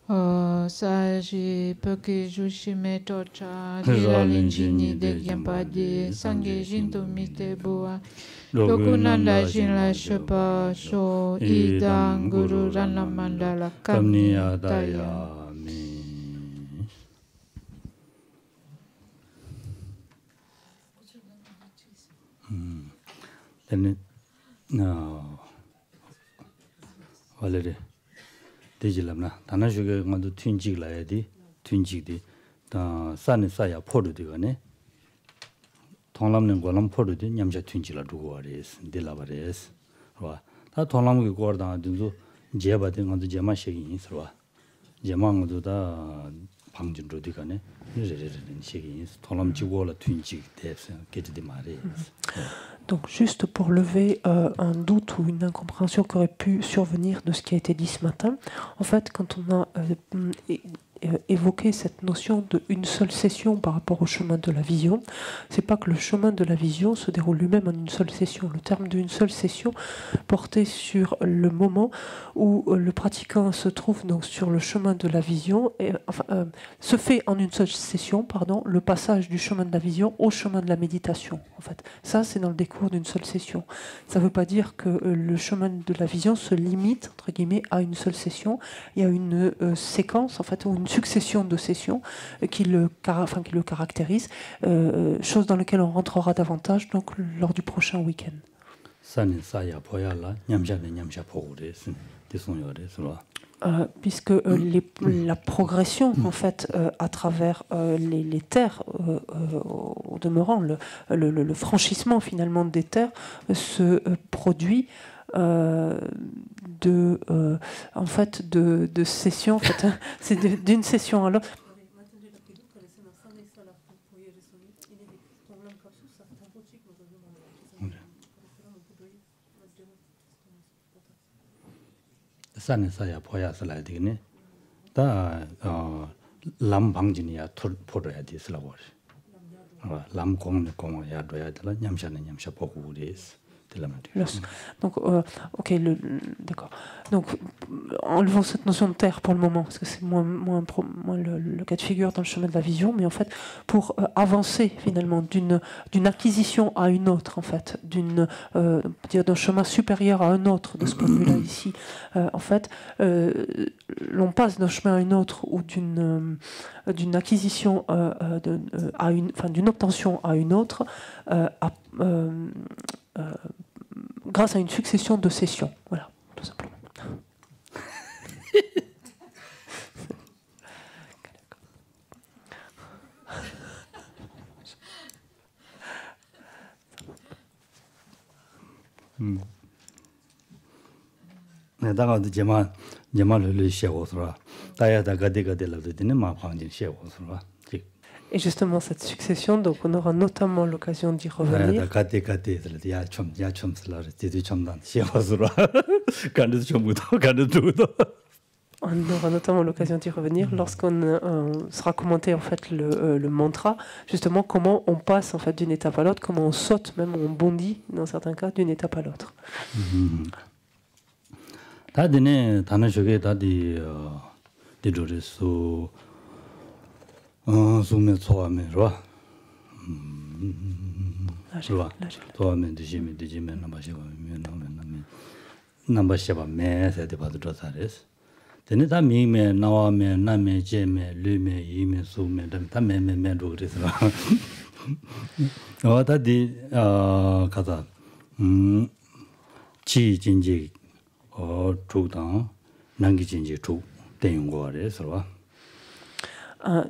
Saji Peki Jushime Tocha Dira Linjini de Gyampadye Sangye Jinto Mite Boa Yokunanda Jinla Shepa Sho Idang Guru Rana Mandala Kamni Daya. Then no Valerie Digilamna Tanashuga want to twinjig lady, twinjig the sun is Saya Portudigane Tonlam and Golam Portudi, Yamja Twinjila Duaris, Delavares, that Tonlam Gordan do Jebating on the Jama shaking through Jamang do the Pangjin Rudigane, shaking Tonlam Jigola Twinjig, get the Marie. Donc juste pour lever un doute ou une incompréhension qui aurait pu survenir de ce qui a été dit ce matin, en fait quand on a évoqué cette notion d'une seule session par rapport au chemin de la vision, c'est pas que le chemin de la vision se déroule lui-même en une seule session. Le terme d'une seule session portait sur le moment où le pratiquant se trouve donc sur le chemin de la vision, et, se fait en une seule session, pardon, le passage du chemin de la vision au chemin de la méditation. En fait, ça c'est dans le décours d'une seule session. Ça ne veut pas dire que le chemin de la vision se limite entre guillemets à une seule session. Il y a une séquence en fait ou une succession de sessions qui le caractérise, chose dans laquelle on rentrera davantage donc lors du prochain week-end. Puisque la progression en fait à travers les terres, au demeurant le franchissement finalement des terres se produit de session, en fait, c'est d'une session à l'autre. 산에서야 보야서라 되네. 다 람 방진이야 포도야 되슬라고. 람 공야 도야 되라 냠샤는 냠샤 보고 그래서. Donc, ok, d'accord. Donc, enlevons cette notion de terre pour le moment, parce que c'est moins le cas de figure dans le chemin de la vision, mais en fait, pour avancer finalement d'une acquisition à une autre, en fait, d'un chemin supérieur à un autre, de ce point de vue-là ici, en fait, l'on passe d'un chemin à une autre ou d'une acquisition d'une obtention à une autre, grâce à une succession de sessions. Voilà, tout simplement. Et justement, cette succession, donc on aura notamment l'occasion d'y revenir. On aura notamment l'occasion d'y revenir lorsqu'on sera commenté en fait le mantra, justement comment on passe en fait d'une étape à l'autre, comment on saute, même on bondit dans certains cas d'une étape à l'autre. Zoom 소화면 좋아. 소화면 드시면 되지면 남바시바 매세대 받으러 살았어. 근데 다 미매 나와면 남매 제매 류매 이매 소매 다 매매매로 그래서. 다디 가다 지진지 주당 남기진지 주 대용거래서.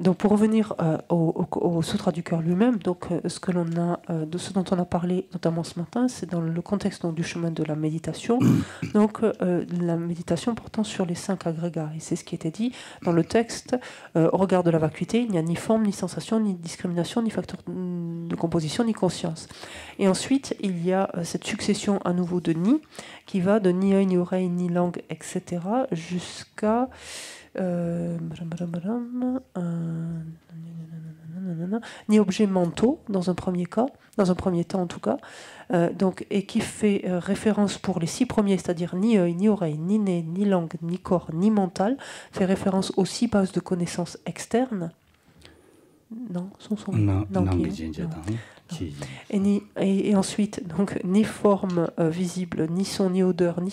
Donc pour revenir au Sutra du cœur lui-même, donc de ce dont on a parlé notamment ce matin, c'est dans le contexte du chemin de la méditation, donc la méditation portant sur les 5 agrégats, et c'est ce qui était dit dans le texte. Au regard de la vacuité, il n'y a ni forme, ni sensation, ni discrimination, ni facteur de composition, ni conscience. Et ensuite, il y a cette succession à nouveau de ni, qui va de ni œil, ni oreille, ni langue, etc., jusqu'à ni objets mentaux dans un premier cas, dans un premier temps en tout cas, donc, et qui fait référence pour les 6 premiers, c'est-à-dire ni œil, ni oreille, ni nez, ni langue, ni corps, ni mental, fait référence aux 6 bases de connaissances externes. Non, et ensuite, donc, ni forme visible, ni son, ni odeur, ni...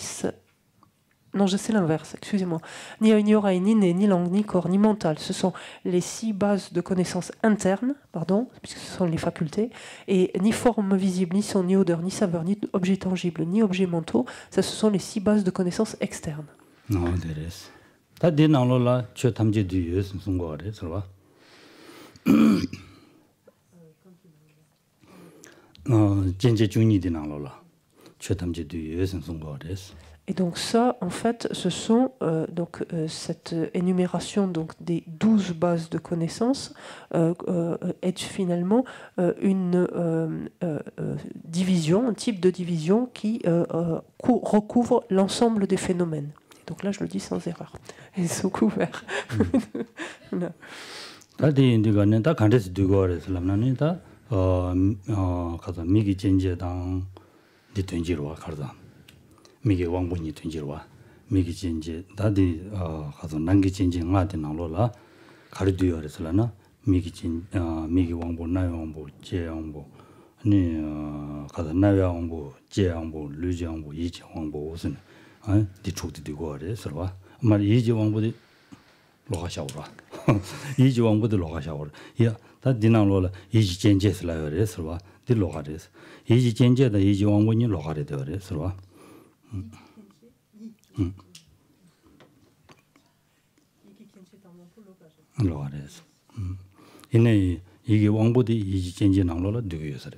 Non, je sais l'inverse, excusez-moi. Ni œil, ni oreille, ni nez, ni langue, ni corps, ni mental. Ce sont les 6 bases de connaissances internes, pardon, puisque ce sont les facultés. Et ni forme visible, ni son, ni odeur, ni saveur, ni objet tangible, ni objet mentaux. Ça, ce sont les 6 bases de connaissances externes. Non, intéressant. Ta di nang lo la che tamje du yue sung go re, c'est vrai. Jenje jungni di nang lo la che tamje du yue sung go re. Et donc ça, en fait, ce sont cette énumération donc, des 12 bases de connaissances est finalement une division, un type de division qui recouvre l'ensemble des phénomènes. Donc là, je le dis sans erreur. Ils sont couverts. 미게 왕분이 된지로와 미게 진제 다디 가서 난게 진제 nga데 나로라 가르디어레슬라나 미게 진 미게 왕보 나요 왕보 제 왕보 아니 가서 나요 왕보 제 왕보 류제 왕보 이제 왕보 무슨 디축도 되고 그래서와 말 이제 왕보디 로가샤오라 이제 왕보디 로가샤오라 야다 디나로라 이제 진제슬라요 그래서와 디 로가레스 이제 진제다 이제 왕보니 로가레 되어레서와 로가레스. 이네 이게 왕보디 이지 젠지 나로라 되고요서.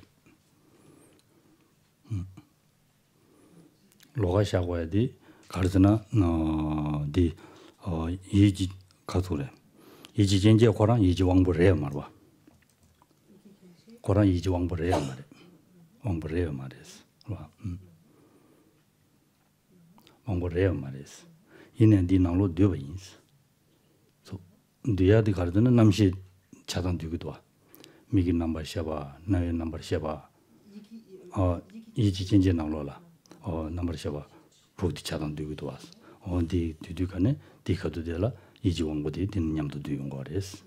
로가샤고야디 가르즈나 디 이지 가소래. 이지 젠지 고랑 이지 왕보래야 말와. 고랑 이지 왕보래야 말해. 왕보래야 말했어. 와. 왕보래야 말했어. 이네 디 나로 되어인스. 디야디 가르드는 남시 차단 되기도 와. 미기 넘버 샤바, 나의 넘버 샤바. 이지 진제 나로라. 넘버 샤바. 부디 차단 되기도 와. 디 뒤뒤간에 디카도 되라. 이지 왕보디 din 냠도 되는 거레스.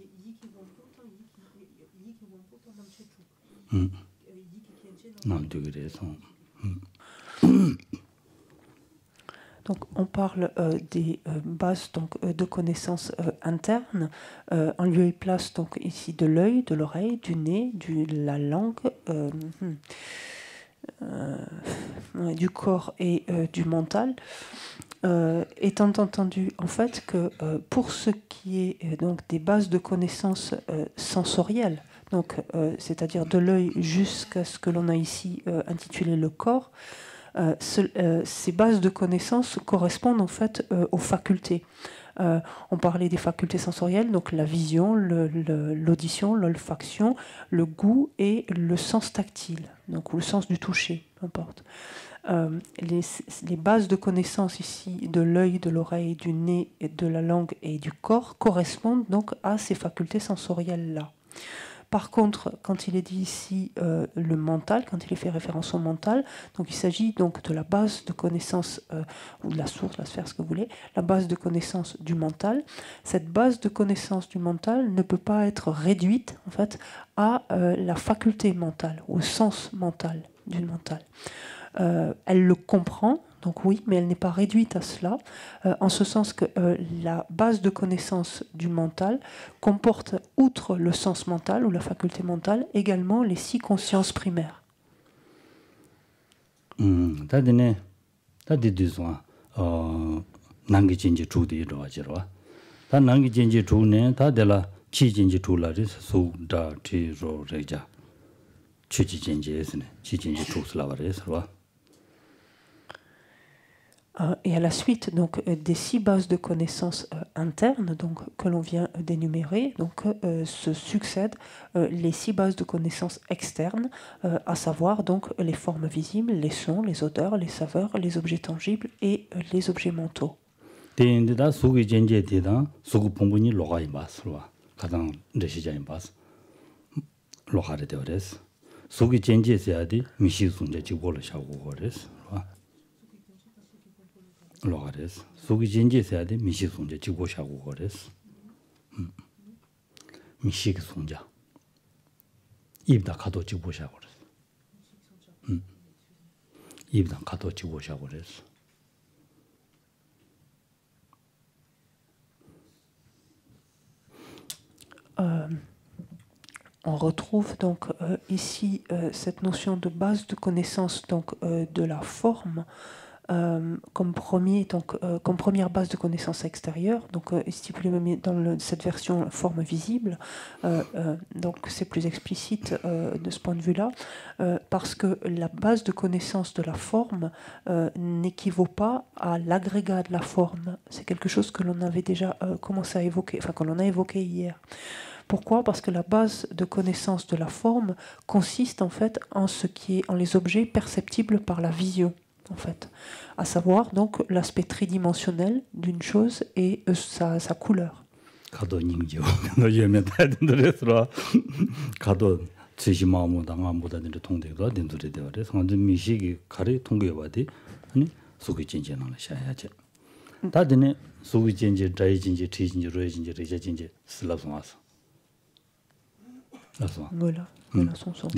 남도 그래서. Donc, on parle des bases donc, de connaissances internes, en lieu et place donc, ici de l'œil, de l'oreille, du nez, de la langue, du corps et du mental, étant entendu en fait que pour ce qui est donc, des bases de connaissances sensorielles, donc, c'est-à-dire de l'œil jusqu'à ce que l'on a ici intitulé le corps, ces bases de connaissances correspondent en fait aux facultés. On parlait des facultés sensorielles, donc la vision, l'audition, l'olfaction, le goût et le sens tactile, donc ou le sens du toucher, peu importe. Les bases de connaissances ici de l'œil, de l'oreille, du nez, de la langue et du corps correspondent donc à ces facultés sensorielles-là. Par contre, quand il est dit ici le mental, quand il est fait référence au mental, donc il s'agit donc de la base de connaissance, ou de la source, la sphère, ce que vous voulez, la base de connaissance du mental. Cette base de connaissance du mental ne peut pas être réduite en fait, à la faculté mentale, au sens mental du mental. Elle le comprend, donc oui, mais elle n'est pas réduite à cela, en ce sens que la base de connaissance du mental comporte, outre le sens mental ou la faculté mentale, également les 6 consciences primaires. Et à la suite donc, des 6 bases de connaissances internes donc, que l'on vient d'énumérer, donc, se succèdent les 6 bases de connaissances externes, à savoir donc, les formes visibles, les sons, les odeurs, les saveurs, les objets tangibles et les objets mentaux. 로하레 되어레스 소기 젠제세야디 미시 순제 지고를 샤고 거레스 로하레스 소기 젠제세야디 미시 순제 지고 샤고 거레스 미시 순자 입다 가도 지고 샤고 거레스 입다 가도 지고 샤고 거레스 On retrouve donc ici cette notion de base de connaissance donc de la forme comme première base de connaissance extérieure, donc stipulé dans cette version forme visible, donc c'est plus explicite de ce point de vue-là, parce que la base de connaissance de la forme n'équivaut pas à l'agrégat de la forme. C'est quelque chose que l'on avait déjà commencé à évoquer, enfin que l'on a évoqué hier. Pourquoi? Parce que la base de connaissance de la forme consiste en fait en les objets perceptibles par la vision, en fait, à savoir donc l'aspect tridimensionnel d'une chose et sa couleur. Voilà, son son.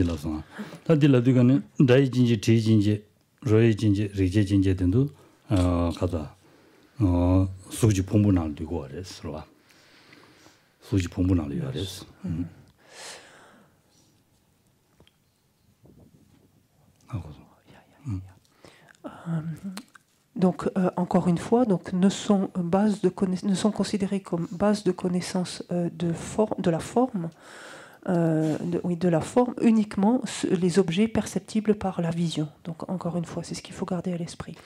수지 본문을 두고 그랬어. 수지 본문을 그랬어. Donc, encore une fois, donc, ne sont considérés comme base de connaissance de la forme, de la forme uniquement les objets perceptibles par la vision. Donc, encore une fois, c'est ce qu'il faut garder à l'esprit.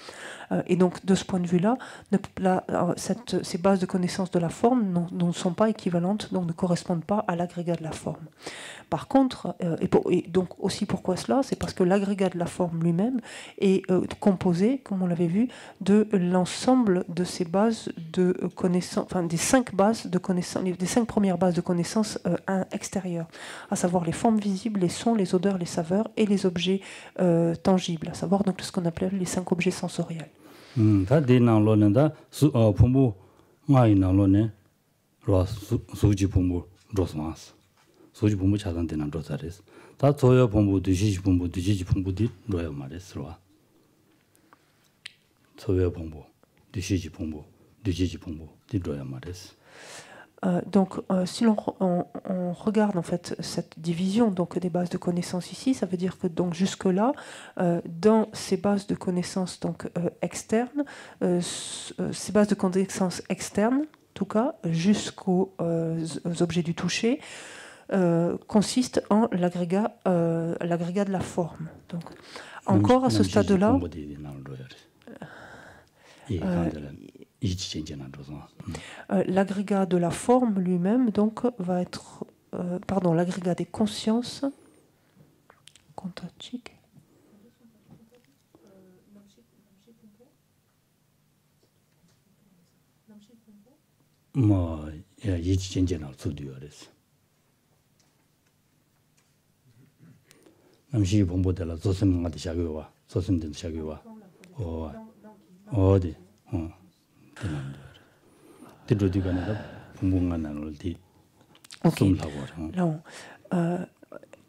Et donc, de ce point de vue-là, ces bases de connaissance de la forme ne sont pas équivalentes, donc ne correspondent pas à l'agrégat de la forme. Par contre, et donc aussi pourquoi cela? C'est parce que l'agrégat de la forme lui-même est composé, comme on l'avait vu, de l'ensemble de ces bases de connaissances, enfin des 5 bases de connaissances, des 5 premières bases de connaissances extérieures, à savoir les formes visibles, les sons, les odeurs, les saveurs et les objets tangibles, à savoir donc ce qu'on appelle les 5 objets sensoriels. 소지 본부 차단되는 로사레스 다 조여 본부 뒤지지 본부디 로야 말했어. 조여 본부 뒤지지 본부 로야 말했어. Donc, si on regarde en fait cette division donc des bases de connaissances ici, ça veut dire que donc jusque-là, dans ces bases de connaissances donc externes, ces bases de connaissances externes, en tout cas jusqu'aux objets du toucher, consiste en l'agrégat de la forme. Donc, encore à ce stade-là, l'agrégat de la forme lui-même donc va être, l'agrégat des consciences. 남시 본부대라 조선만한테 샤교와 조선된 샤교와 어디 뒤로디가네다 본문만 나올디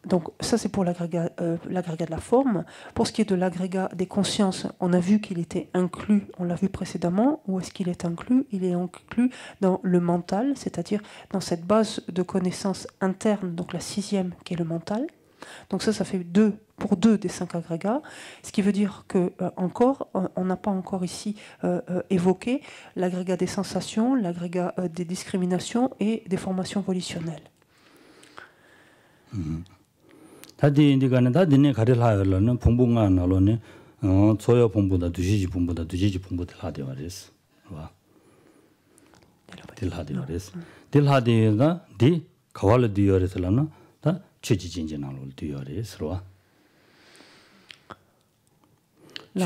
donc ça c'est pour l'agrégat de la forme. Pour ce qui est de l'agrégat des consciences, on a vu qu'il était inclus, on l'a vu précédemment. Où est-ce qu'il est inclus? Il est inclus dans le mental, c'est-à-dire dans cette base de connaissances internes, donc la 6e qui est le mental. Donc ça fait 2 pour 2 des 5 agrégats, ce qui veut dire que encore, on n'a pas encore ici évoqué l'agrégat des sensations, l'agrégat des discriminations et des formations volitionnelles. Et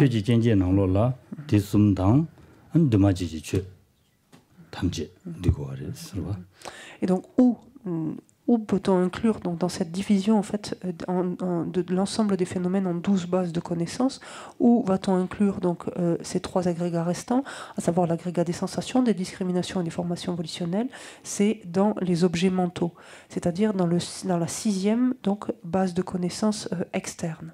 donc où Ou peut-on inclure donc, dans cette division en fait, de l'ensemble des phénomènes en 12 bases de connaissances, ou va-t-on inclure donc, ces 3 agrégats restants, à savoir l'agrégat des sensations, des discriminations et des formations volitionnelles, c'est dans les objets mentaux, c'est-à-dire dans la 6e donc, base de connaissances externe.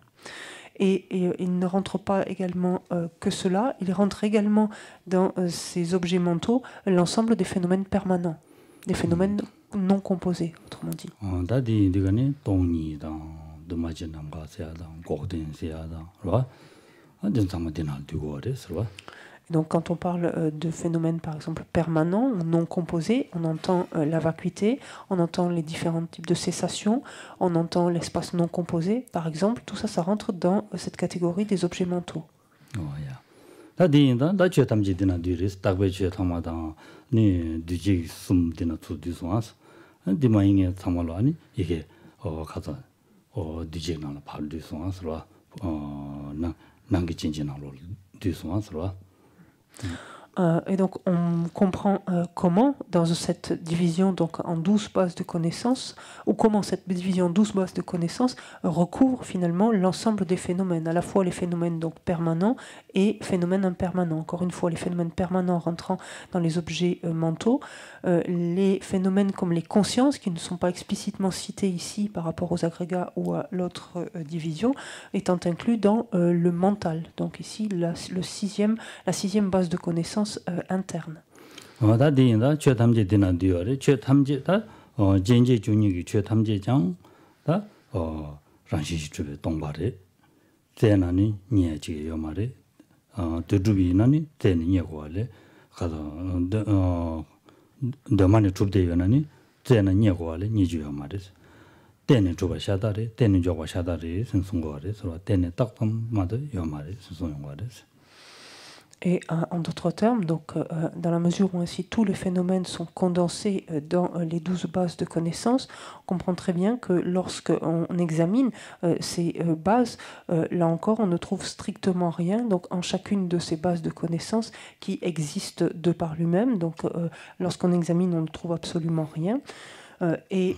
Et il ne rentre pas également que cela, il rentre également dans ces objets mentaux l'ensemble des phénomènes permanents, des phénomènes non composés, autrement dit. Donc quand on parle de phénomènes par exemple permanents ou non composés, on entend la vacuité, on entend les différents types de cessations, on entend l'espace non composé par exemple, tout ça, ça rentre dans cette catégorie des objets mentaux. Et donc on comprend comment dans cette division donc en 12 bases de connaissances, ou comment cette division en 12 bases de connaissances recouvre finalement l'ensemble des phénomènes, à la fois les phénomènes donc permanents et phénomènes impermanents. Encore une fois, les phénomènes permanents rentrant dans les objets mentaux, les phénomènes comme les consciences qui ne sont pas explicitement cités ici par rapport aux agrégats ou à l'autre division, étant inclus dans le mental. Donc ici la 6e base de connaissances interne. Et en d'autres termes, donc, dans la mesure où ainsi tous les phénomènes sont condensés dans les 12 bases de connaissances, on comprend très bien que lorsqu'on examine ces bases, là encore, on ne trouve strictement rien donc, en chacune de ces bases de connaissances qui existent de par lui-même. Donc, lorsqu'on examine, on ne trouve absolument rien. Et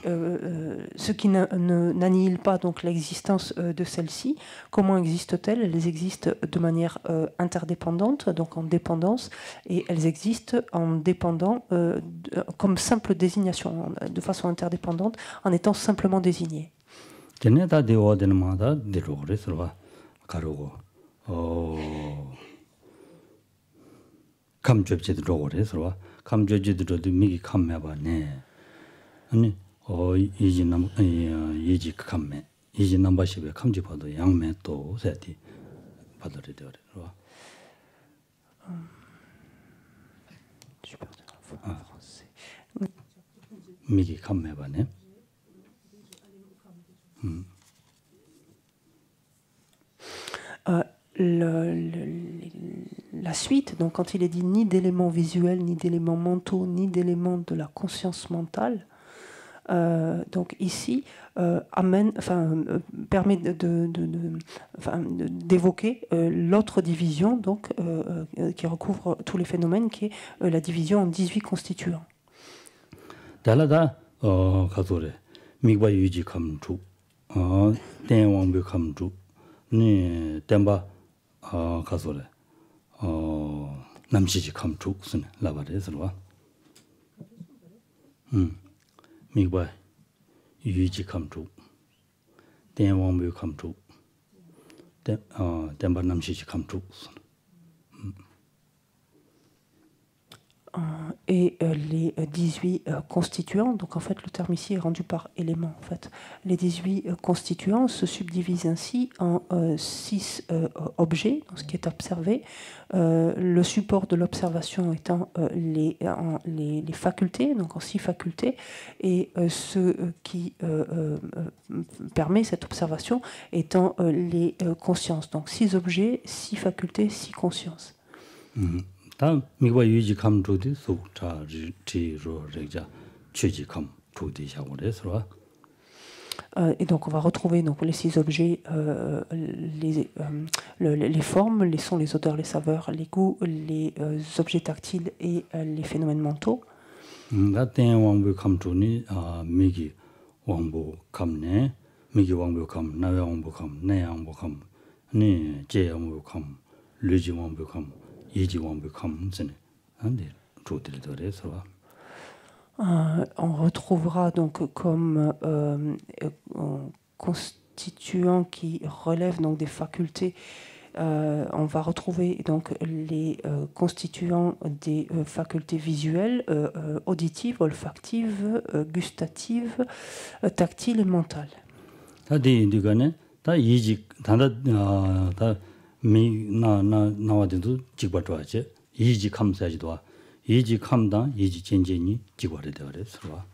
ce qui n'annihile pas donc l'existence de celles-ci. Comment existent-elles? Elles existent de manière interdépendante, donc en dépendance, et elles existent en dépendant comme simple désignation, de façon interdépendante, en étant simplement désignées. 아니 이지 남 예지 감매 이지 남바시베 감지 봐도 양매 또 세티 받으려 되어 미기 감매 봐네 La suite, donc quand il est dit ni d'éléments visuels, ni d'éléments mentaux, ni d'éléments de la conscience mentale, donc ici permet d'évoquer l'autre division donc, qui recouvre tous les phénomènes, qui est la division en 18 constituants. 달라다 가소래 미과 유지 감주 대왕배 감주 네 템바 가소래 남시지 감주 순 라바레스로 미과 유지 감주 대왕배 감주 템바 남시지 감주 Et les 18 constituants, donc en fait le terme ici est rendu par élément. En fait. Les 18 constituants se subdivisent ainsi en 6 objets, donc ce qui est observé. Le support de l'observation étant les facultés, donc en 6 facultés, et ce qui permet cette observation étant les consciences. Donc 6 objets, 6 facultés, 6 consciences. 다 미과 유지 감주디 속자 지로 레자 취지 감주디 샤고레스로 Et donc on va retrouver donc les 6 objets, les formes, les sons, les odeurs, les saveurs, les goûts, les objets tactiles et les phénomènes mentaux. 나 대왕부 감주니 미기 왕보 감네 미기 왕보 감 나외 왕보 감 내 왕보 감 네, 제 왕보 감 르지 왕보 감 이지 왕보 감 전에 안돼 조들더래서 On retrouvera donc comme constituants qui relèvent donc des facultés. On va retrouver donc les constituants des facultés visuelles, auditives, olfactives, gustatives, tactiles et mentales. 다디 이거네 다 이지 단다 나와도 직바도하지 이지 감사지도 이지 감다 이지 전전이 직바를 되어서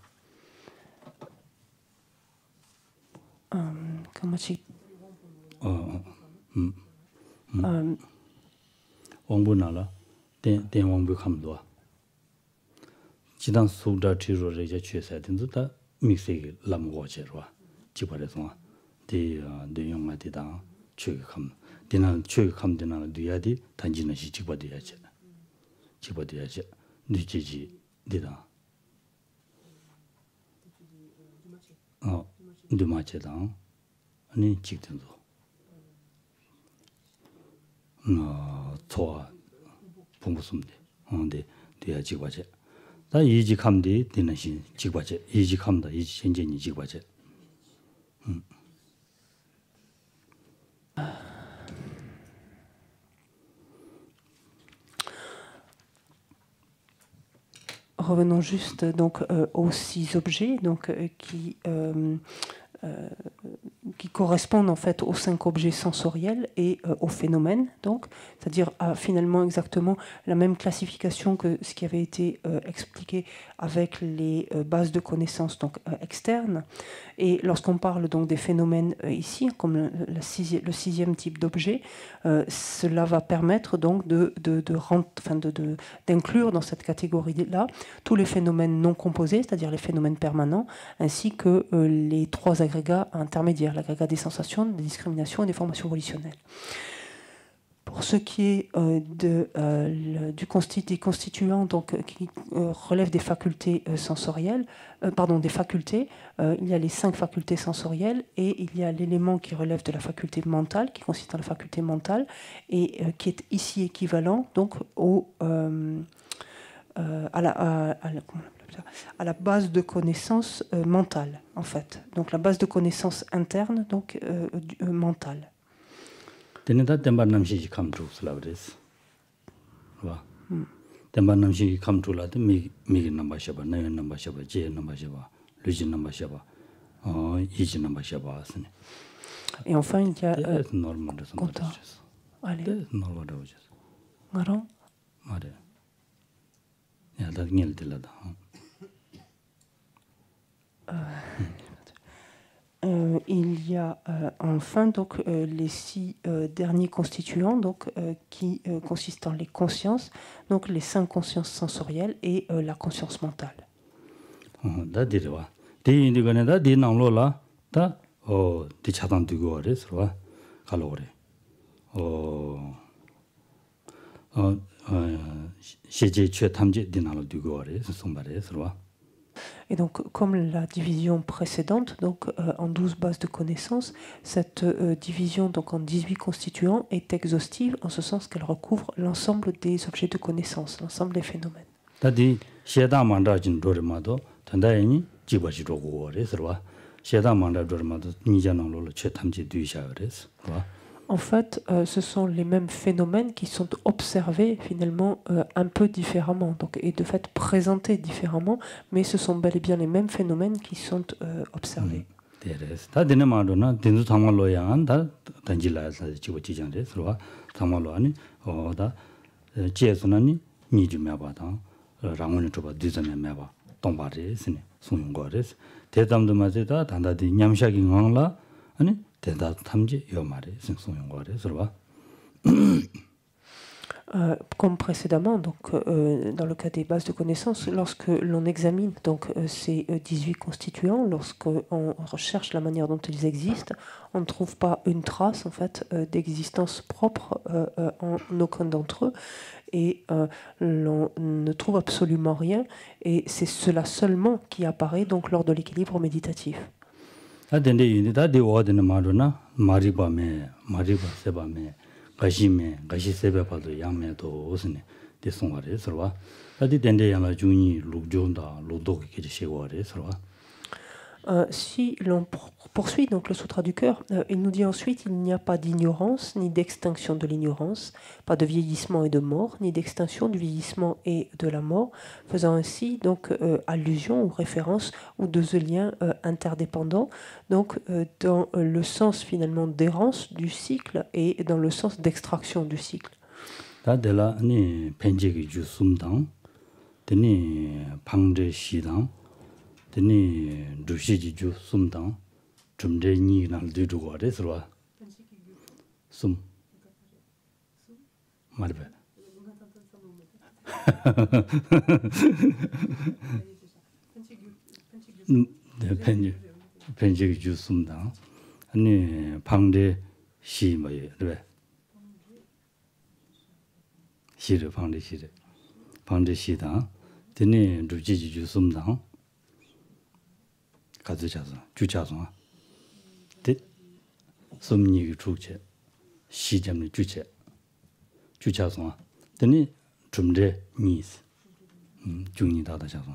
comment tu 왕부나라 된 왕부 감도 지단 소다 티로를 이제 취해서 된다 믹스에 라모고제로 직바래서 대용마디다 최감 디나 최감 디나 뒤야디 단지는 시 직바돼야지 직바돼야지 늦지지 디다 두마체다 아니 직든도 좋아 봉부숨데 근데 돼야 직바제 다 이직함디 디는 시 직바제 이직함다 이직 현재니 직바제 Revenons juste donc aux 6 objets donc qui correspondent en fait aux 5 objets sensoriels et aux phénomènes, donc, c'est-à-dire à finalement exactement la même classification que ce qui avait été expliqué avec les bases de connaissances donc externes. Et lorsqu'on parle donc des phénomènes ici, comme le 6e type d'objet, cela va permettre donc d'inclure dans cette catégorie-là tous les phénomènes non composés, c'est-à-dire les phénomènes permanents, ainsi que les 3 agrégats intermédiaires, l'agrégat des sensations, des discriminations et des formations volitionnelles. Pour ce qui est des constituants donc, qui relèvent des facultés sensorielles, des facultés, il y a les 5 facultés sensorielles et il y a l'élément qui relève de la faculté mentale, qui consiste en la faculté mentale et qui est ici équivalent donc à la base de connaissances mentale, en fait. Donc la base de connaissances interne, donc mentale. 데네다 템바남시 감주스라 그랬어. 와. 템바남시 감주라도 미기 넘바셔봐. 나요 넘바셔봐. 제 넘바셔봐. 루지 넘바셔봐. 이지 넘바셔봐. Et enfin il y a content. Allez. Marron. Marre. 야, 다 녀를 들라다. Il y a enfin donc les 6 derniers constituants donc qui consistent en les consciences, donc les 5 consciences sensorielles et la conscience mentale. 다디와 디인디거네다 디낭로라 다 디차단 두고 그래서 갈로래. 시제 최탐지 디나로 두고 그래서 송바래서 Et donc, comme la division précédente, donc en 12 bases de connaissances, cette division donc en 18 constituants est exhaustive en ce sens qu'elle recouvre l'ensemble des objets de connaissance, l'ensemble des phénomènes. En fait, ce sont les mêmes phénomènes qui sont observés finalement un peu différemment, donc, et de fait présentés différemment, mais ce sont bel et bien les mêmes phénomènes qui sont observés. Comme précédemment, donc, dans le cas des bases de connaissances, lorsque l'on examine donc, ces 18 constituants, lorsqu'on recherche la manière dont ils existent, on ne trouve pas une trace en fait, d'existence propre en aucun d'entre eux, et l'on ne trouve absolument rien, et c'est cela seulement qui apparaît donc, lors de l'équilibre méditatif. Adende yindi da de odene maruna mariba seba me gashi sebe pado yame to osne de songare sorwa adi dende yama juni lugjonda lodok ki cheware sorwa. Si l'on poursuit donc le Sutra du cœur, il nous dit ensuite il n'y a pas d'ignorance ni d'extinction de l'ignorance, pas de vieillissement et de mort, ni d'extinction du vieillissement et de la mort, faisant ainsi donc allusion ou référence aux deux liens interdépendants, donc dans le sens finalement d'errance du cycle et dans le sens d'extraction du cycle. Tadela ni penjegi ju sumdang, teni pangde shidang. Teni dushiji ju sumdang chumde ni nal du duware swa sum marbe de penji ju sumdang ani pangde shi mai de shi de pangde shi da teni dushiji ju sumdang 가즈자서 주자서 데 섬니기 주체 시점의 주체서 되니 좀데 니스 중니다다 자서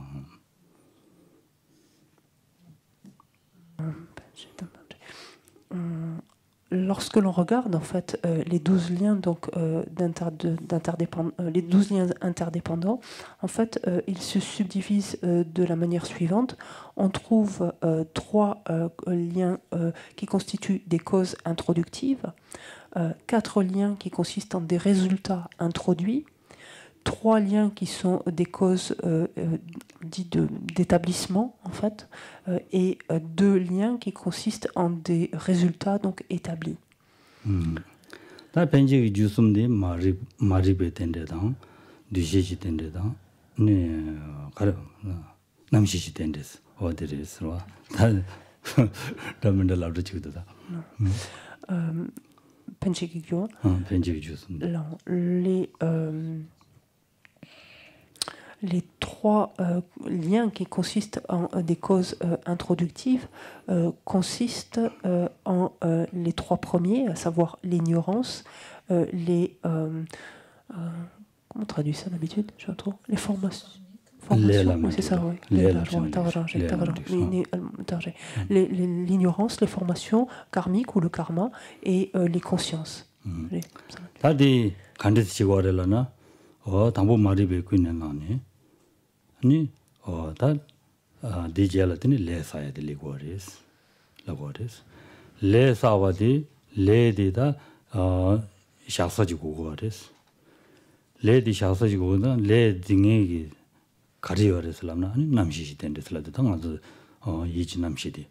Lorsque l'on regarde en fait les 12 liens donc les 12 liens interdépendants, en fait ils se subdivisent de la manière suivante. On trouve 3 liens qui constituent des causes introductives, 4 liens qui consistent en des résultats introduits, 3 liens qui sont des causes dites d'établissement en fait, et 2 liens qui consistent en des résultats donc établis. Ta penji jusumde maribe tendedang dujeji tendedang ne kar namshi tendes odereswa ta damenda laudo chigda penji jusumde les 3 liens qui consistent en des causes introductives consistent en les 3 premiers, à savoir l'ignorance, comment on traduit ça d'habitude? Je trouve les formations. C'est ça, oui. L'ignorance, les formations karmiques ou le karma et les consciences. 당보 말이 뵙고 있는 나니 아니 다 디젤한테 레사야 들리고리스 라고리스 레사와디 레디다 샤서지고 고리스 레디 샤서지고는 레딩이 가리어레슬람나 아니 남시시 된데슬라도 당아도 이지 남시디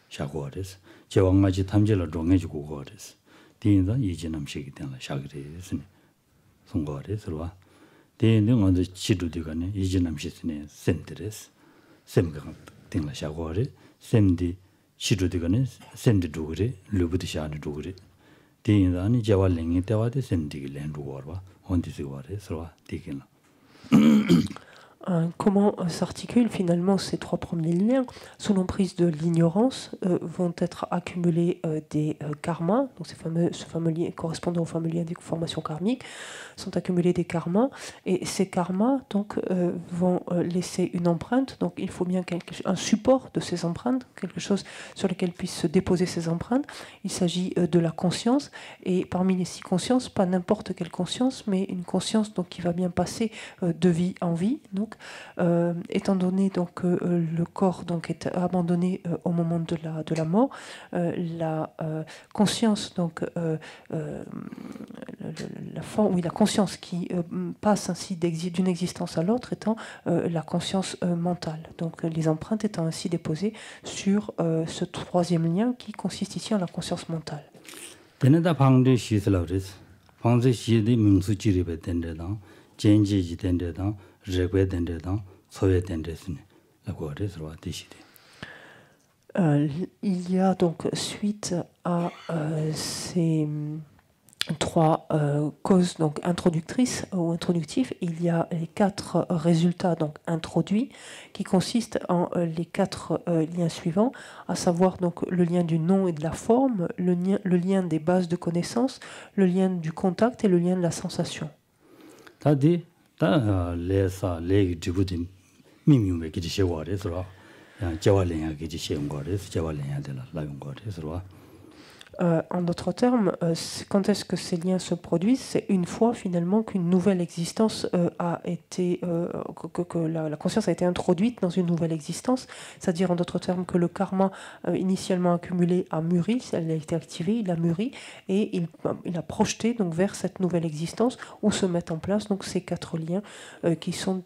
샤고리스 제왕마지 탐jel로 동해지고 고리스 디인다 이지 남시기 때문에 샤그리스니 송고리스로와 대는 언제 지도되가네 이진남시스네 센터레스 셈가 땡라 샤고리 셈디 지도되가네 셈디 두그리 르부디샤니 두그리 대인다니 제왈랭이 때와데 셈디기 렌두고와 온디스고레스로와 디긴라 Comment s'articulent finalement ces 3 premiers liens? Sous l'emprise de l'ignorance vont être accumulés des karmas, donc ce fameux lien correspondant au fameux lien des formations karmiques, sont accumulés des karmas, et ces karmas donc vont laisser une empreinte. Donc il faut bien un support de ces empreintes, quelque chose sur lequel puissent se déposer ces empreintes. Il s'agit de la conscience, et parmi les 6 consciences, pas n'importe quelle conscience, mais une conscience donc qui va bien passer de vie en vie. Donc étant donné donc que le corps donc est abandonné au moment de la mort, la conscience donc la conscience qui passe ainsi d'une existence à l'autre étant la conscience mentale. Donc les empreintes étant ainsi déposées sur ce 3e lien qui consiste ici en la conscience mentale. Il y a donc suite à ces trois causes donc introductrices ou introductives, il y a les 4 résultats donc introduits qui consistent en les 4 liens suivants, à savoir donc le lien du nom et de la forme, le lien des bases de connaissances, le lien du contact et le lien de la sensation. En d'autres termes, quand est-ce que ces liens se produisent? C'est une fois finalement qu'une nouvelle existence a été, que la conscience a été introduite dans une nouvelle existence, c'est-à-dire en d'autres termes que le karma initialement accumulé a mûri, elle a été activée, il a mûri et il a projeté donc vers cette nouvelle existence où se mettent en place donc ces 4 liens qui sont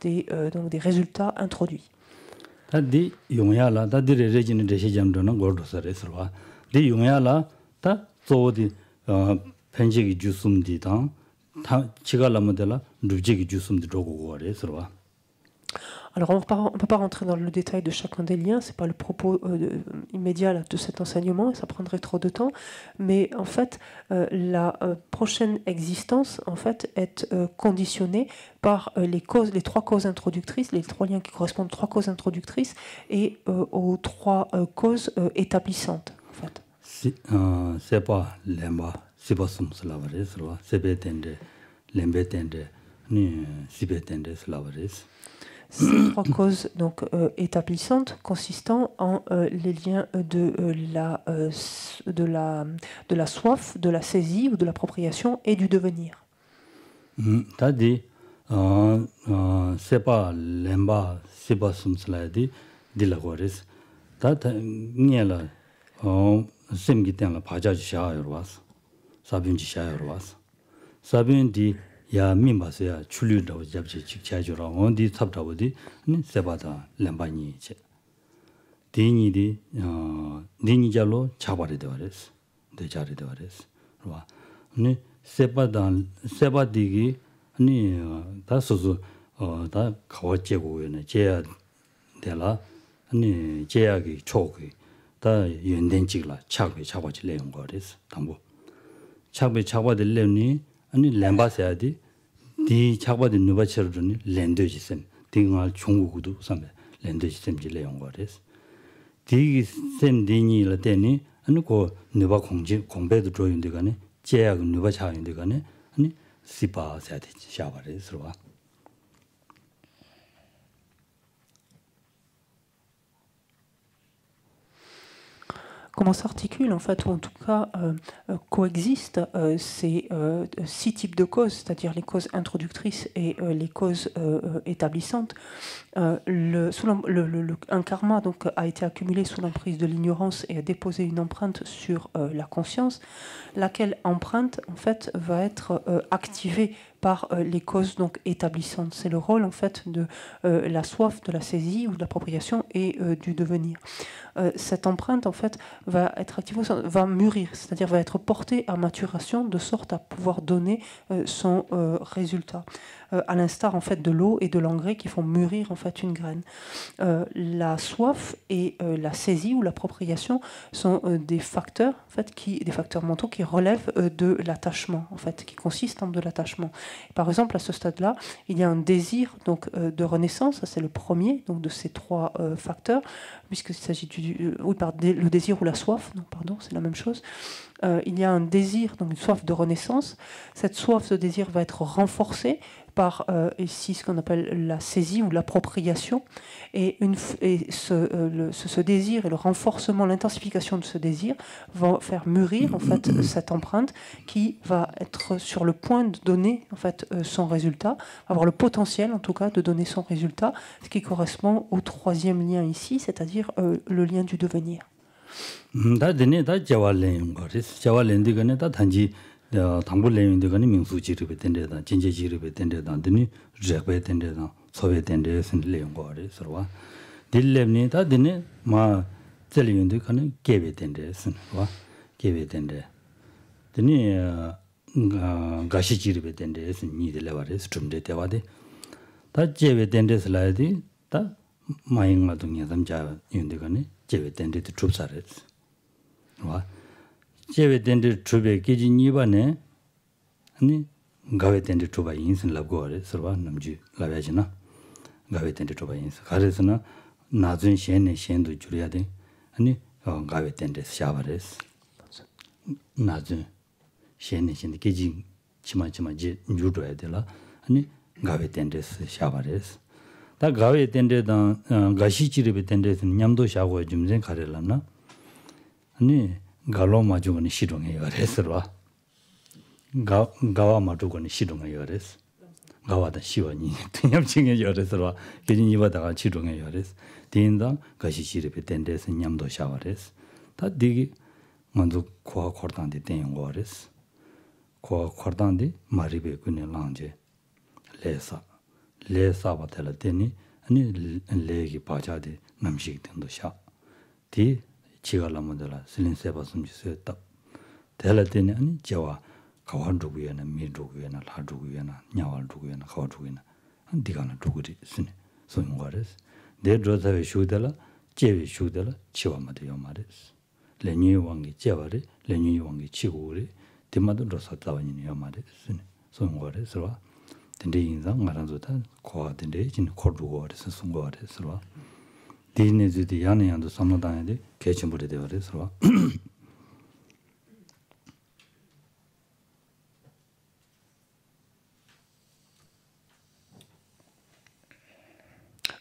donc des résultats introduits. 다 소디 편지기 주숨디당 다 지갈라 모델라 루지기 주숨디 로고 거래서. Alors, on ne peut pas rentrer dans le détail de chacun des liens, ce n'est pas le propos immédiat de cet enseignement, ça prendrait trop de temps, mais en fait, la prochaine existence en fait, est conditionnée par les 3 causes introductrices, les 3 liens qui correspondent aux 3 causes introductrices et aux 3 causes établissantes. En fait. C'est pas lemba, c'est pas sumslavaris, c'est betende, lembetende, ni sibetende slavaris. Ces 3 causes donc établissantes consistant en les liens de la soif, de la saisie ou de l'appropriation et du devenir. Tadi c'est pas lemba, c'est pas sumsladi dilagoris. Tata niela semgi tenla pajaji shaayor was. Sabunji shaayor was. Sabundi 야 민바세야 출류라고 잡지 직차주라 어디 탑다고디 세바다 렘바니체 디니디 니니자로 차바리 되어레스 대자리 되어레스 와 아니 세바디기 아니 다소소 다 가와제고에네 제야 될라 아니 제약이 초기 다 연된직라 차비 차바지 내용 거레스 담보 차비 차바들 내니 아니 렘바세야디 디 차바디 누바처럼니 렌드지셈 딩알 중국도 삼에 렌드지셈지 내용 거레스 디 셈디니라 때니 아니 고 누바 공배도 조인데가네 제약 누바 차인데가네 아니 시바세야디 샤바레스와 Comment s'articulent en fait, ou en tout cas coexistent ces 6 types de causes, c'est-à-dire les causes introductrices et les causes établissantes. Un karma donc, a été accumulé sous l'emprise de l'ignorance et a déposé une empreinte sur la conscience, laquelle empreinte en fait va être activée par les causes donc établissantes. C'est le rôle en fait de la soif, de la saisie ou de l'appropriation et du devenir. Cette empreinte en fait va être activée, va mûrir, c'est-à-dire va être portée à maturation de sorte à pouvoir donner son résultat. À l'instar en fait de l'eau et de l'engrais qui font mûrir en fait une graine. La soif et la saisie ou l'appropriation sont des facteurs en fait des facteurs mentaux qui relèvent de l'attachement en fait, qui consistent en de l'attachement. Par exemple, à ce stade-là, il y a un désir donc de renaissance, ça c'est le premier donc de ces 3 facteurs, puisqu'il s'agit le désir ou la soif, non pardon, c'est la même chose. Il y a un désir, donc une soif de renaissance. Cette soif, ce désir va être renforcée par ici ce qu'on appelle la saisie ou l'appropriation. Et ce désir et le renforcement, l'intensification de ce désir vont faire mûrir en fait cette empreinte qui va être sur le point de donner en fait son résultat, avoir le potentiel en tout cas de donner son résultat, ce qui correspond au 3e lien ici, c'est-à-dire le lien du devenir. 다드네 다 자왈렌 거리스 자왈렌디가네 다 단지 당불렌디가네 민수지르베 텐데다 진제지르베 텐데다 드니 제베 텐데다 소베 텐데스 레용 거리스와 딜렘니 다드네 마 젤리인디가네 게베 텐데스 와 게베 텐데 드니 가시지르베 텐데스 니들레와레스 춤데 대와데 다 제베 텐데스 라이디 다 마잉마도 냐담자 인디가네 제베 텐데드 춥사레스 와 제베 텐데 춥베 기진 이반에 아니 가베 텐데 초바 인신 랍고래 서바 남주 라베지나 가베 텐데 초바 인스 가레스나 나준 셴네 셴도 줄여야 돼 아니 가베 텐데 샤바레스 나준 셴네 셴데 계지 치마치마 제 뉴줘야 되라 아니 가베 텐데 샤바레스 다 가베 텐데다 가시치르베 텐데스 냠도 샤고 좀zen 가레라나 아니 갈로 마주거니 시동해요 그래서와 가와 마주거니 시동해요 그래서 가와다 시원이 등염증에 열어서와 계진 이바다가 시동해요 그래서 대인당 가시시르베 텐데스 냠도 샤워레스 다 되게 먼저 코아 코르단데 된 거레스 코아 코르단데 마리베 군에 랑제 레사 바텔라 되니 아니 레기 바자데 남식 된도 샤디 지갈라모들라 슬린세바 숨지스였다. 대라데니 아니 제와 가완두구에나 미두구에나 라두구에나 냐왈두구에나 가와두구에나 안디가나 두구리 스네 소용과레스 내드로사베 슈데라 제베 슈데라 치와마데 요마레스 레뉴이 왕기 제와레 레뉴이 왕기 치고레 디마도 로사타와니 요마레스 스네 소용과레스와 덴데 인상 마란조타 코아덴데 진 코르고레스 송고레스와 디네즈디 야네양도 삼노다야데 개침부리 되어서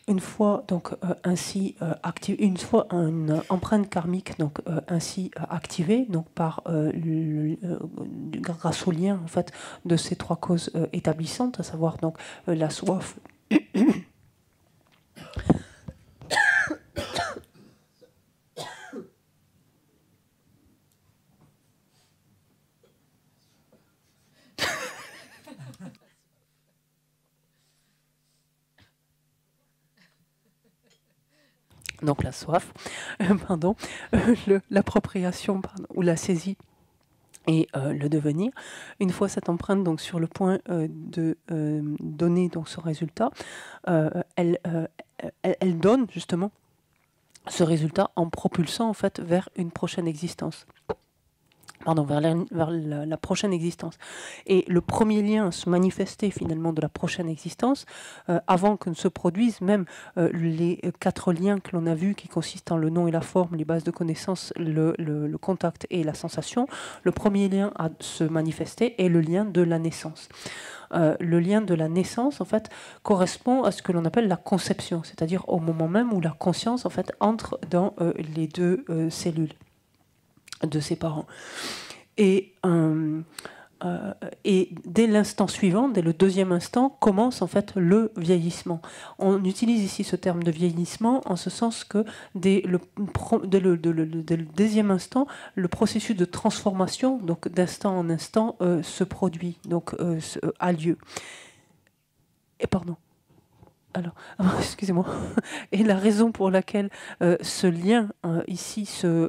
Une fois donc ainsi une fois une empreinte karmique donc ainsi activée donc par grâce au lien en fait de ces trois causes établissantes, à savoir donc la soif, donc la soif, l'appropriation ou la saisie et le devenir. Une fois cette empreinte donc sur le point de donner donc son résultat, elle donne justement ce résultat en propulsant en fait vers une prochaine existence. Vers la prochaine existence. Et le premier lien à se manifester finalement de la prochaine existence, avant que ne se produisent même les 4 liens que l'on a vus qui consistent en le nom et la forme, les bases de connaissances, le contact et la sensation, le premier lien à se manifester est le lien de la naissance. Le lien de la naissance en fait correspond à ce que l'on appelle la conception, c'est-à-dire au moment même où la conscience en fait entre dans les deux cellules de ses parents. Et dès l'instant suivant, dès le deuxième instant, commence en fait le vieillissement. On utilise ici ce terme de vieillissement en ce sens que dès le deuxième instant, le processus de transformation, donc d'instant en instant, se produit, donc a lieu. Et pardon. Alors, excusez-moi. Et la raison pour laquelle ce lien ici, ce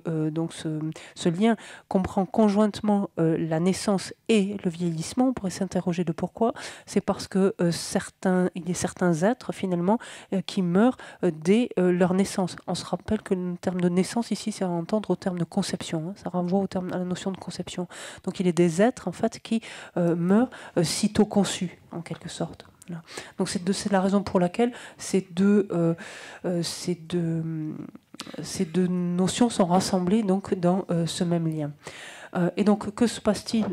lien comprend conjointement la naissance et le vieillissement, on pourrait s'interroger de pourquoi. C'est parce que il y a certains êtres finalement qui meurent dès leur naissance. On se rappelle que le terme de naissance ici, c'est à entendre au terme de conception. Hein, ça renvoie à la notion de conception. Donc, il y a des êtres en fait qui meurent sitôt conçus, en quelque sorte. Donc c'est la raison pour laquelle ces deux notions sont rassemblées donc dans ce même lien. Et donc, que se passe-t-il?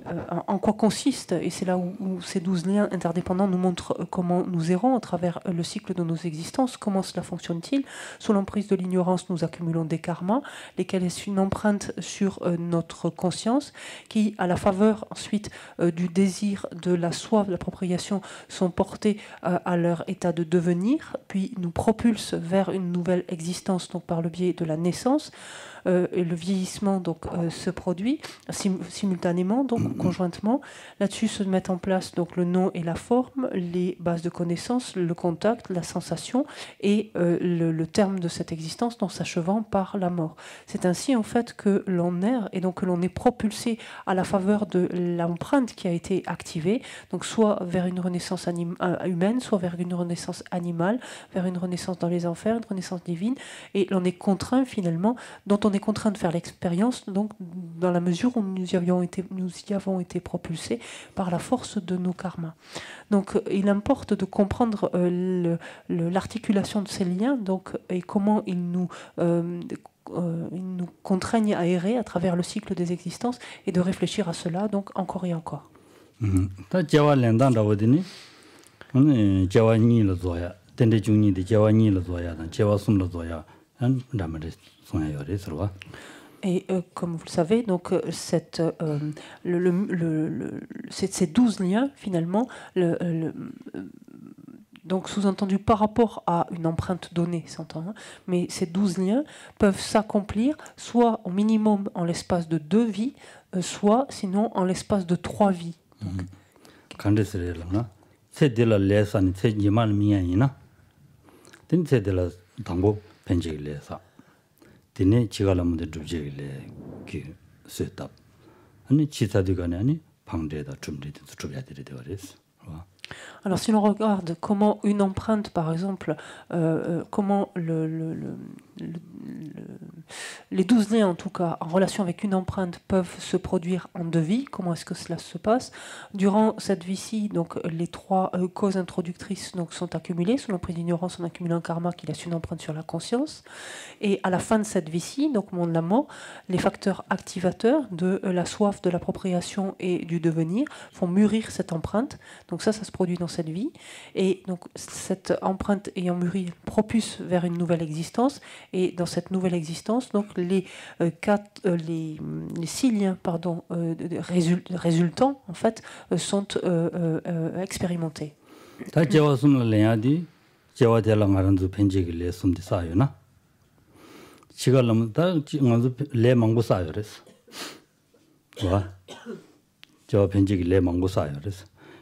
En quoi consiste? Et c'est là où ces 12 liens interdépendants nous montrent comment nous errons à travers le cycle de nos existences. Comment cela fonctionne-t-il? Sous l'emprise de l'ignorance, nous accumulons des karmas, lesquels est une empreinte sur notre conscience, qui, à la faveur ensuite du désir, de la soif, de l'appropriation, sont portés à leur état de devenir, puis nous propulsent vers une nouvelle existence, donc par le biais de la naissance. Et le vieillissement donc se produit simultanément, donc conjointement. Là-dessus se mettent en place donc le nom et la forme, les bases de connaissances, le contact, la sensation et le terme de cette existence, donc s'achevant par la mort. C'est ainsi en fait que l'on erre et donc que l'on est propulsé à la faveur de l'empreinte qui a été activée, donc soit vers une renaissance humaine, soit vers une renaissance animale, vers une renaissance dans les enfers, une renaissance divine, et l'on est contraint finalement, dont on on est contraint de faire l'expérience, donc dans la mesure où nous y avons été propulsés par la force de nos karmas. Donc il importe de comprendre l'articulation de ces liens, donc, et comment ils nous contraignent à errer à travers le cycle des existences, et de réfléchir à cela donc encore et encore. Et comme vous le savez, donc, ces 12 liens, finalement, donc sous-entendu par rapport à une empreinte donnée, s'entend, hein, mais ces 12 liens peuvent s'accomplir soit au minimum en l'espace de 2 vies, soit sinon en l'espace de 3 vies. Alors si l'on regarde comment une empreinte, par exemple, comment les 12 liens, en tout cas, en relation avec une empreinte, peuvent se produire en 2 vies, comment est-ce que cela se passe? Durant cette vie-ci, donc, les 3 causes introductrices donc, sont accumulées. Sous l'emprise d'ignorance, on accumule un karma qui laisse une empreinte sur la conscience. Et à la fin de cette vie-ci, donc au moment de la mort, les facteurs activateurs de la soif, de l'appropriation et du devenir font mûrir cette empreinte. Donc ça se produit dans cette vie. Et donc cette empreinte ayant mûri propulse vers une nouvelle existence. Et dans cette nouvelle existence, donc les 6 liens résultants en fait sont expérimentés.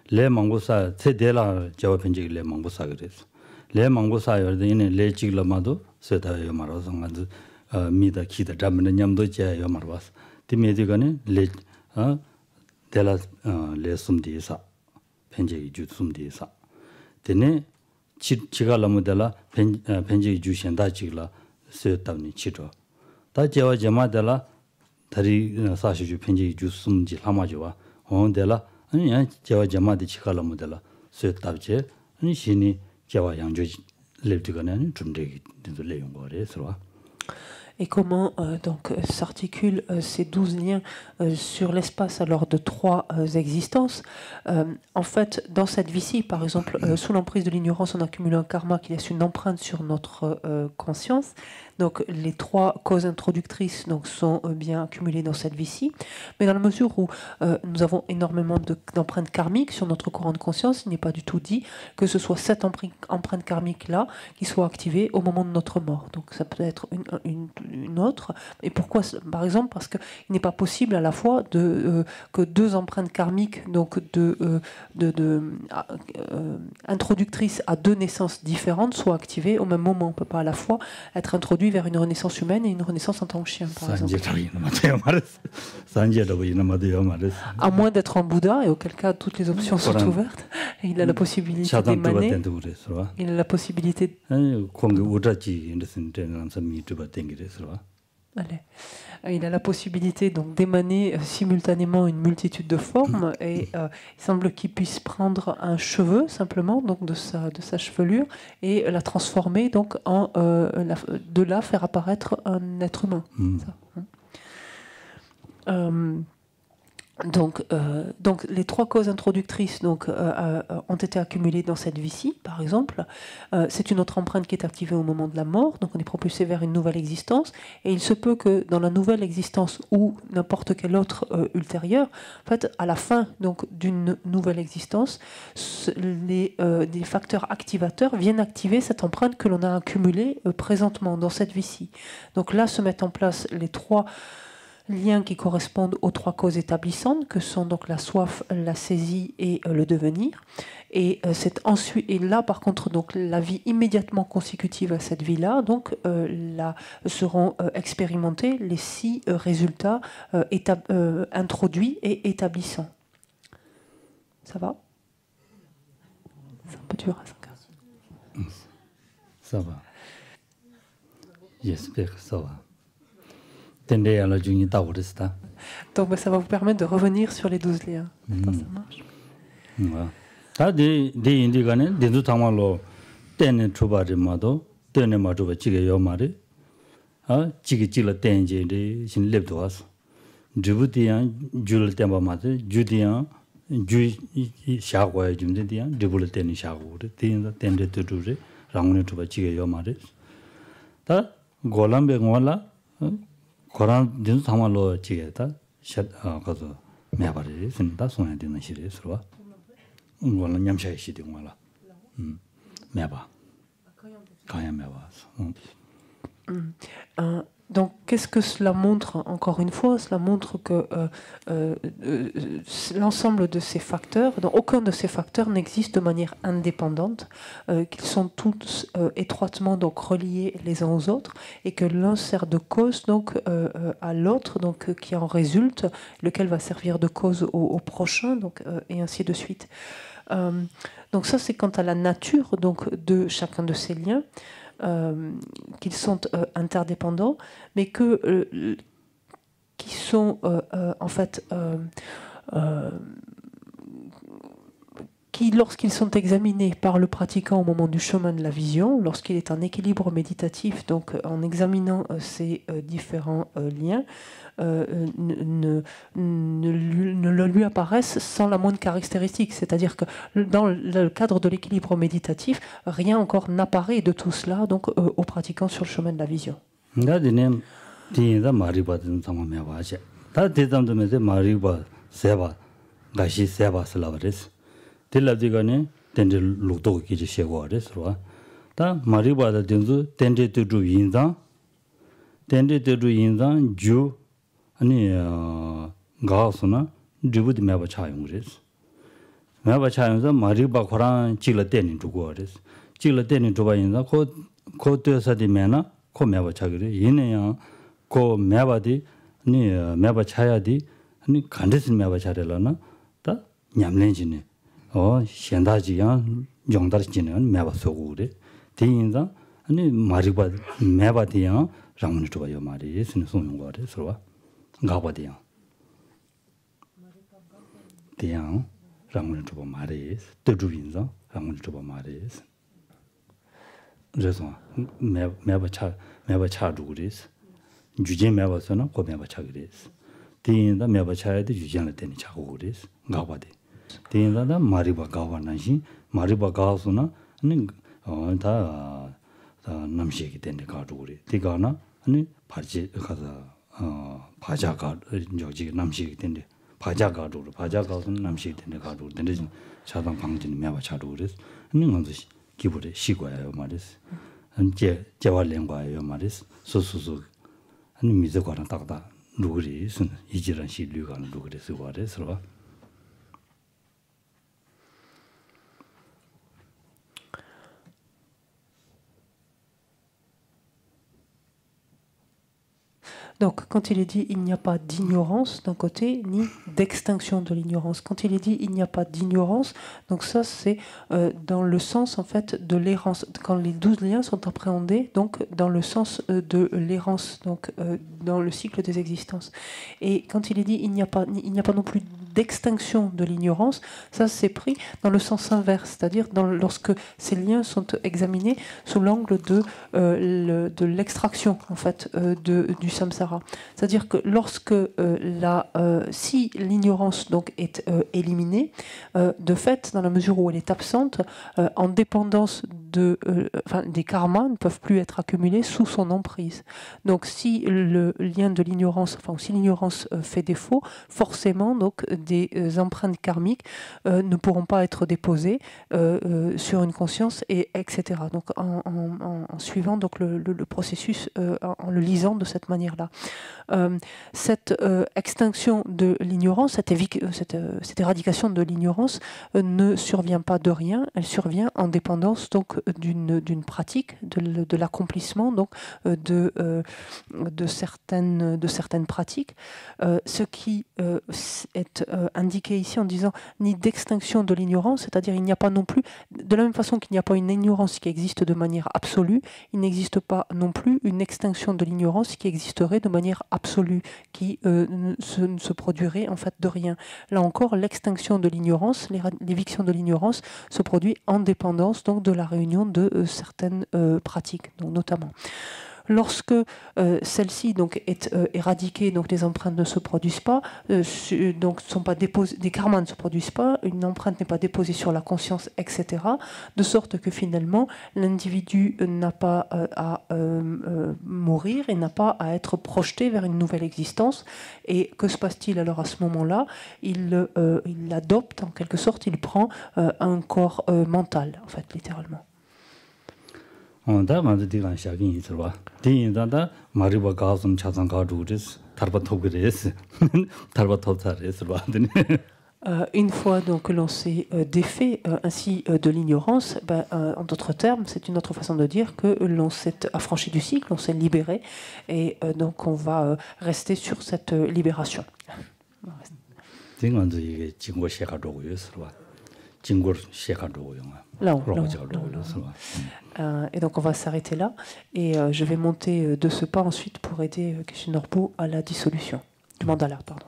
le mangosa cedela jawa penji le mangosa gres le mangosa yorde ine le chigla mado seta yo maro sanga mida kida damne nyamdo je yo marwas timedi gane le dela le sumdi sa penji ju sumdi sa tene chigala modela penji ju shenda chigla setamni chido ta jawa jama dela 다리 사실 주 편지 주 숨지 하마죠와 온데라 아니 제가 자마디 치칼라 모델라 쇠답제 아니 신이 제가 양조 랩드가는 좀 되게 내용 거래서 Et comment donc s'articulent ces 12 liens sur l'espace alors de 3 existences. En fait, dans cette vie-ci, par exemple, sous l'emprise de l'ignorance, on accumule un karma qui laisse une empreinte sur notre conscience. Donc les 3 causes introductrices donc, sont bien accumulées dans cette vie-ci. Mais dans la mesure où nous avons énormément d'empreintes karmiques sur notre courant de conscience, il n'est pas du tout dit que ce soit cette empreinte karmique-là qui soit activée au moment de notre mort. Donc ça peut être une autre. Et pourquoi? Par exemple, parce qu'il n'est pas possible à la fois que 2 empreintes karmiques donc introductrices à 2 naissances différentes soient activées au même moment. On ne peut pas à la fois être introduit vers une renaissance humaine et une renaissance en tant que chien, par exemple. À moins d'être en Bouddha, et auquel cas toutes les options sont ouvertes, et il a la possibilité d'émaner. Il a la possibilité. Il a la possibilité donc d'émaner simultanément une multitude de formes et il semble qu'il puisse prendre un cheveu simplement donc de sa chevelure et la transformer donc en de là faire apparaître un être humain. Ça. Donc les 3 causes introductrices donc, ont été accumulées dans cette vie-ci, par exemple. C'est une autre empreinte qui est activée au moment de la mort, donc on est propulsé vers une nouvelle existence. Et il se peut que dans la nouvelle existence ou n'importe quelle autre ultérieure, en fait, à la fin donc d'une nouvelle existence, des facteurs activateurs viennent activer cette empreinte que l'on a accumulée présentement dans cette vie-ci. Donc là se mettent en place les 3 liens qui correspondent aux 3 causes établissantes, que sont donc la soif, la saisie et le devenir. Et c'est ensuite, et là par contre, donc la vie immédiatement consécutive à cette vie-là, donc là seront expérimentés les 6 résultats introduits et établissants. Ça va? C'est un peu dur à 5 heures. Ça va. J'espère que ça va. Donc ça va vous permettre de revenir sur les 12 liens. Attends, ça marche. 고란 딘 상말로 지게다 샷 가서 매바리 쓴다 손에 되는 시리 서로 이거는 냠샤이 시디 말라 매바 가야 매바 Donc, qu'est-ce que cela montre? Encore une fois, cela montre que l'ensemble de ces facteurs, donc aucun de ces facteurs n'existe de manière indépendante, qu'ils sont tous étroitement donc reliés les uns aux autres, et que l'un sert de cause donc à l'autre, donc qui en résulte, lequel va servir de cause au prochain, donc et ainsi de suite. Donc ça, c'est quant à la nature donc de chacun de ces liens. Qu'ils sont interdépendants, mais qui sont en fait qui, lorsqu'ils sont examinés par le pratiquant au moment du chemin de la vision, lorsqu'il est en équilibre méditatif, donc en examinant ces différents liens, ne le lui apparaissent sans la moindre caractéristique. C'est-à-dire que dans le cadre de l'équilibre méditatif, rien encore n'apparaît de tout cela donc, aux pratiquants sur le chemin de la vision. 아니 가서나 드부디 매바 차용그레스 매바 차용서 마리바 코란 찔러 때는 주고 그랬어 찔러 때는 줘봐 인자 고 되어서디 매나 고 매바 차그래 얘네야 고 매바디 아니 매바 차야디 아니 간데스 매바 차래라나 다 냠렌지네 현다지야 용다지는 매바 쏘고 그래 대인자 아니 마리바 매바디야 라문이 줘봐요 말이 예수는 소용 거래 서로 가봐대요. 대양 랑을 줘 봐 말이 뜨주인자 랑을 줘 봐 말이 그래서 매바 차도 그랬어. 주제 매바서는 고 매바 차 그랬어. 대인다 매바 차야 돼 주제는 되니 차고 그랬어. 가봐대. 대인다 마리바 가와나시 마리바 가서나 아니 다 남시기 때문에 가도 그래. 대가나 아니 바지 가서 바자가 저기 남식이 된데 바자가로 바자가는 남식이 된데 가로 된데 차단 방진 매와 차로 그래서 있는 건도 기부래 시고야요 말이스 제 재활련과요 말이스 소소소 아니 미저거랑 딱다 누구리 순 이지란 시류가 누구리 쓰고 그래서 Donc, quand il est dit il n'y a pas d'ignorance d'un côté, ni d'extinction de l'ignorance. Quand il est dit il n'y a pas d'ignorance, donc ça c'est dans le sens en fait de l'errance. Quand les 12 liens sont appréhendés, donc dans le sens de l'errance, donc dans le cycle des existences. Et quand il est dit il n'y a pas non plus d'extinction de l'ignorance, ça c'est pris dans le sens inverse, c'est-à-dire lorsque ces liens sont examinés sous l'angle de l'extraction en fait du samsara. C'est-à-dire que lorsque si l'ignorance donc est éliminée, de fait, dans la mesure où elle est absente, en dépendance des karmas ne peuvent plus être accumulés sous son emprise. Donc si le lien de l'ignorance, si l'ignorance fait défaut, forcément donc des empreintes karmiques ne pourront pas être déposées sur une conscience, etc. Donc en suivant donc le processus, en le lisant de cette manière-là. Cette extinction de l'ignorance, cette éradication de l'ignorance ne survient pas de rien, elle survient en dépendance donc d'une pratique, de l'accomplissement donc de certaines pratiques, ce qui est indiqué ici en disant ni d'extinction de l'ignorance, c'est-à-dire il n'y a pas non plus, de la même façon qu'il n'y a pas une ignorance qui existe de manière absolue, il n'existe pas non plus une extinction de l'ignorance qui existerait de manière absolue, qui ne se produirait en fait de rien. Là encore, l'extinction de l'ignorance, l'éviction de l'ignorance se produit en dépendance donc de la réunion de certaines pratiques, donc notamment. Lorsque celle-ci donc est éradiquée, donc les empreintes ne se produisent pas, donc sont pas déposées, des karmas ne se produisent pas, une empreinte n'est pas déposée sur la conscience, etc. De sorte que finalement l'individu n'a pas à mourir et n'a pas à être projeté vers une nouvelle existence. Et que se passe-t-il alors à ce moment-là? Il adopte en quelque sorte, il prend un corps mental, en fait, littéralement. Une fois donc que l'on s'est défait ainsi de l'ignorance, en d'autres termes, c'est une autre façon de dire que l'on s'est affranchi du cycle, on s'est libéré, et donc on va rester sur cette libération. Et donc on va s'arrêter là et je vais monter de ce pas ensuite pour aider Geshe Norbu à la dissolution du mandala, pardon.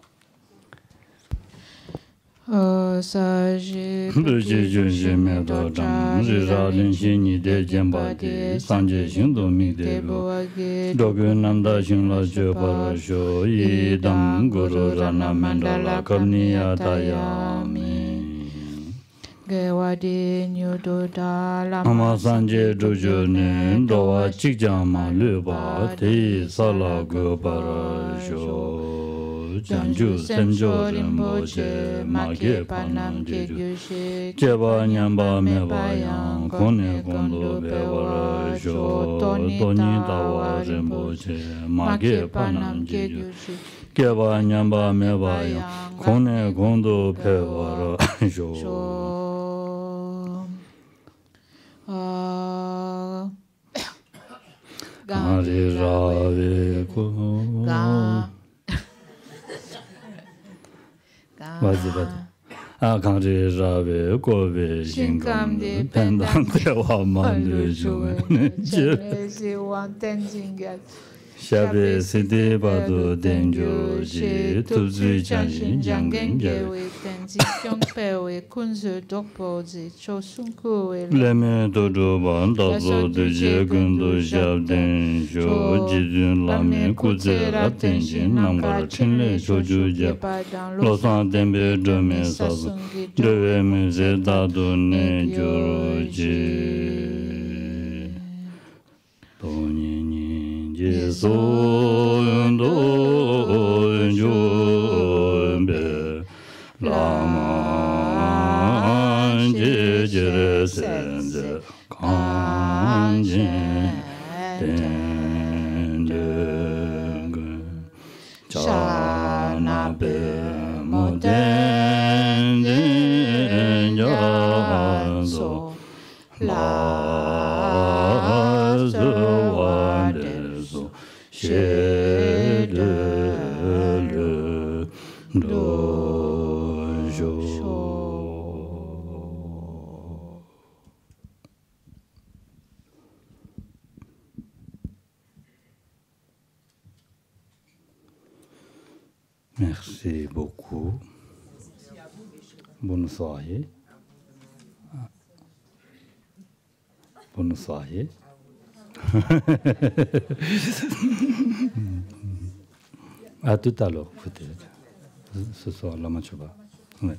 Gewadi nyududa lama sanje dojone dowa chikjama luba te sala goparajo janju semjo rimboche make panam jejushi jeba nyamba mebayang kone kondo bewarajo toni tawa rimboche make panam jejushi jeba nyamba mebayang kone kondo bewarajo Gari rave ko Gari rave ko ve shinkam de pendang dewa mandu jume Jesi wan tenzing Shabe sidi badu denjo ji tuzui chanjin jangen gewe tenzi kyongpewe kunzu dokpo zi chosunkuwe Leme dodo ban dazo de je gundo shab denjo jidun lame kuze ra tenjin namgar chinle choju jeb losan tembe dome sasu dewe meze dadu ne joro ji Yeso yondo yonbe lama jejere senze kanje dende chana be modende yaso la Merci beaucoup. Bonne soirée. Bonne soirée. À tout à l'heure, peut-être. Ce soir, la match va. Ouais.